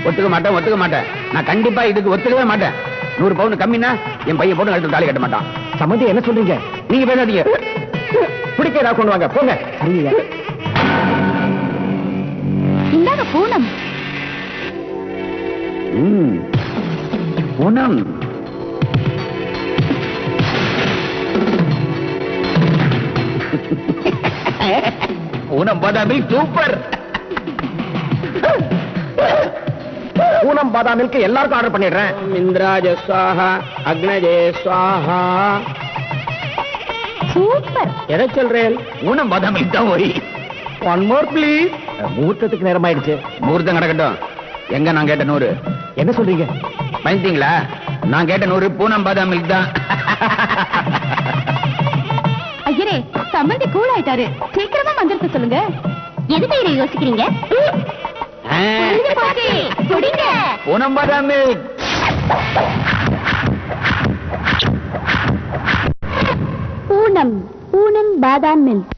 ஒத்துக்க மாட்டேன். நான் கண்டிப்பா இதுக்கு ஒத்துக்கவே மாட்டேன். 100 பவுன் கம்மினா என் பையன் போட்டு கழுத்து தாலி கட்ட மாட்டான். சம்மந்தி என்ன சொல்றீங்க? நீங்க பேசாதீங்க. பிடிக்க கொண்டு வாங்க போங்க. இந்தாங்க பூனம். பூனம் பூனம் பாதாமி சூப்பர். பூனம் பாதாம் மில்க் எல்லாருக்கும் ஆர்டர் பண்ணிடுறேன். இந்திராஜ ஸ்வாஹா அக்னஜே ஸ்வாஹா. சூப்பர். எதை சொல்றேன்? பூனம் பாதாம் மில்க் தான் போய். One more please. முகூர்த்தத்துக்கு நேரம் ஆயிடுச்சு. முகூர்த்தம் கிடக்கட்டும். எங்க நான் கேட்ட 100? என்ன சொல்றீங்க? பண்ணிட்டீங்களா? நான் கேட்ட 100 பூனம் பாதாம் மில்க் தான். ஐயரே, சம்மந்தி கூல் ஆயிட்டாரு. சீக்கிரமா மந்திரத்தை சொல்லுங்க. எதுக்கு இதை யோசிக்கிறீங்க? பூனம் பாதாம் மில்க். பூனம் பூனம் பாதாம் மில்க்.